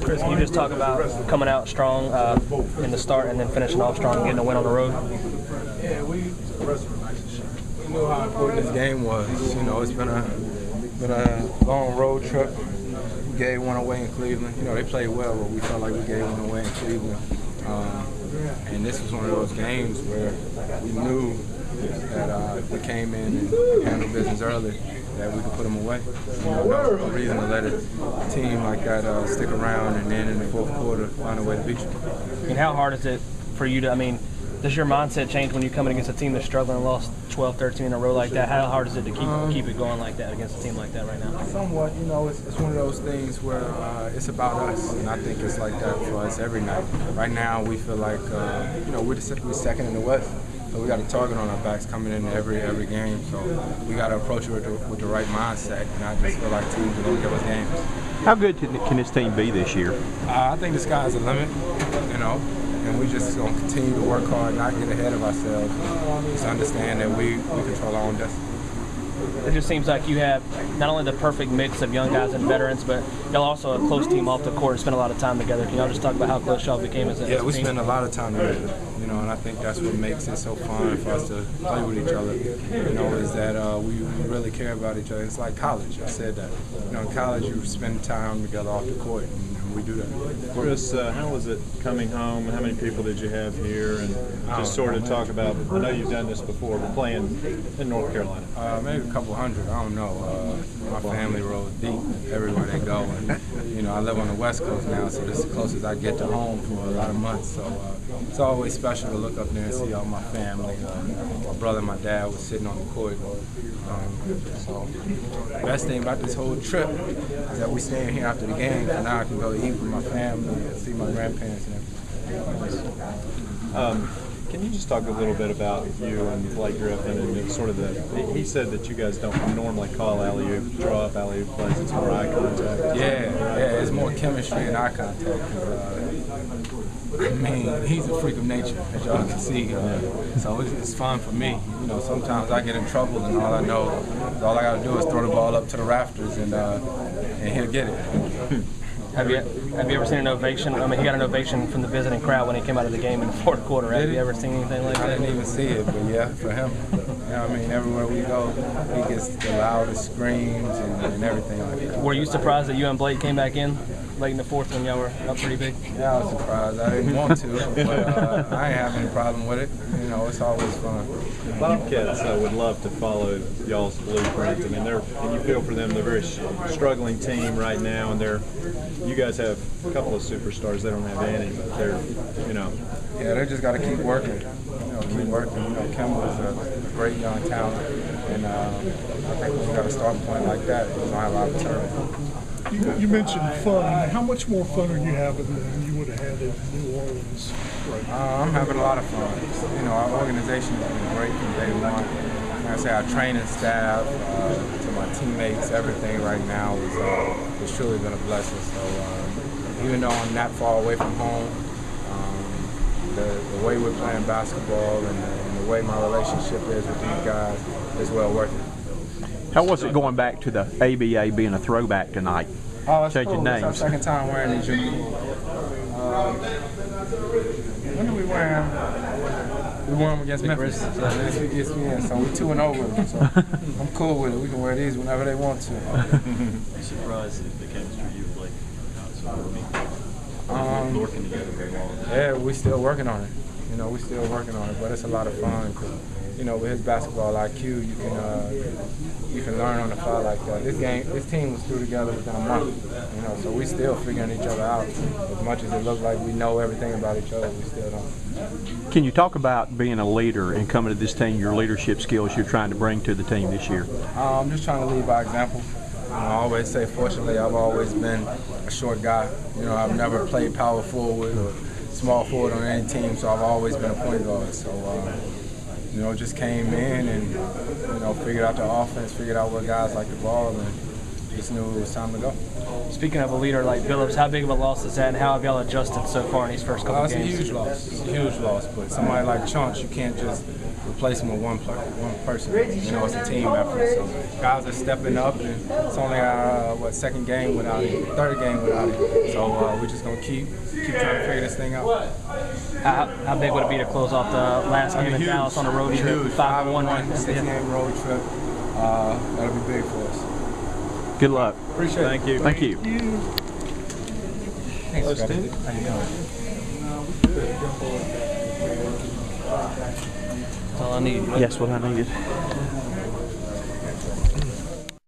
Chris, can you just talk about coming out strong in the start and then finishing off strong and getting a win on the road? Yeah, we knew how important this game was. You know, it's been a long road trip. We gave one away in Cleveland. You know, they played well, but we felt like we gave one away in Cleveland. And this was one of those games where we knew that if we came in and handled business early, that we could put them away. You know, no reason to let a team like that stick around and then in the fourth quarter find a way to beat you. And how hard is it for you to, does your mindset change when you come in against a team that's struggling and lost 12, 13 in a row like that? How hard is it to keep it going like that against a team like that right now? Somewhat, you know, it's one of those things where it's about us, and I think it's like that for us every night. Right now, we feel like, you know, we're second in the West, so we got a target on our backs coming in every game, so we got to approach it with the right mindset, and I just feel like teams are going to give us games. How good can this team be this year? I think the sky's the limit, you know. And we just going to continue to work hard, not get ahead of ourselves, just understand that we control our own destiny. It just seems like you have not only the perfect mix of young guys and veterans, but y'all also a close team off the court and spend a lot of time together. Can y'all just talk about how close y'all became as a team? Yeah, we spend a lot of time together, you know, and I think that's what makes it so fun for us to play with each other, you know, is that we really care about each other. It's like college, I said that. You know, in college you spend time together off the court, and we do that. Chris, how was it coming home? How many people did you have here? And just sort of talk about, I know you've done this before, but playing in North Carolina. Maybe a couple hundred, I don't know. My family rolls deep everywhere they go. And, you know, I live on the West Coast now, so this is the closest I get to home for a lot of months. So it's always special to look up there and see all my family. My brother and my dad was sitting on the court. So the best thing about this whole trip is that we staying here after the game, and now I can go eat with my family and see my grandparents and everything. Can you just talk a little bit about you and Blake Griffin and sort of he said that you guys don't normally call alley-oop, draw up alley-oop plays, it's more eye contact. Yeah, it's more chemistry and eye contact. He's a freak of nature, as y'all can see. So it's fun for me. You know, sometimes I get in trouble and all I know is all I got to do is throw the ball up to the rafters and he'll get it. Have you ever seen an ovation? He got an ovation from the visiting crowd when he came out of the game in the fourth quarter. Have you ever seen anything like that? I didn't even see it, but yeah, for him. Yeah, everywhere we go, he gets the loudest screams and everything like that. Were you surprised that you and Blake came back in late in the fourth when y'all were up pretty big? Yeah, I was surprised. I didn't want to, but I ain't have any problem with it. You know, it's always fun. Bobcats would love to follow y'all's blueprint. And you feel for them. They're a very struggling team right now, and you guys have a couple of superstars. They don't have any, but they're, you know. Yeah, they just got to keep working. You know, keep working. You know, Kemba's a great young talent, and I think when you got a starting point like that, you don't have a lot of turn. You mentioned fun. How much more fun are you having than you would have had in New Orleans right now? I'm having a lot of fun. You know, our organization has been great from day one. Like I say, our training staff, to my teammates, everything right now is truly been a blessing. So even though I'm not far away from home, the way we're playing basketball and the way my relationship is with these guys is well worth it. How was it going back to the ABA being a throwback tonight? Oh, it's changing cool. names. It's our second time wearing these uniforms. When did we wear them? We wore them against Memphis. Yeah, so we're 2-0 with them. So I'm cool with it. We can wear these whenever they want to. I'm surprised at the chemistry you and Blake not so working together very well. Yeah, we're still working on it. You know, we're still working on it, but it's a lot of fun. You know, with his basketball IQ, you can learn on the fly like that. This team was through together within a month. You know, so we still figuring each other out. As much as it looks like we know everything about each other, we still don't. Can you talk about being a leader and coming to this team, your leadership skills you're trying to bring to the team this year? I'm just trying to lead by example. You know, I always say, fortunately, I've always been a short guy. You know, I've never played power forward or small forward on any team, so I've always been a point guard. So, you know, just came in and, you know, figured out the offense, figured out what guys like the ball, and just knew it was time to go. Speaking of a leader like Billups, how big of a loss is that, and how have y'all adjusted so far in these first couple games? It's a huge loss. It's a huge loss, but somebody like Chunks, you can't just replace him with one person. You know, it's a team effort. So guys are stepping up, and it's only our second game without him, third game without him. So we're just gonna keep trying to figure this thing out. How big would it be to close off the last game in Dallas on a road trip? Huge. 5-1, 6-game road trip. That'll be big for us. Good luck. Appreciate it. Thank you. Thank you. Thanks, Steve. How you doing? That's all I need. Yes, what I needed.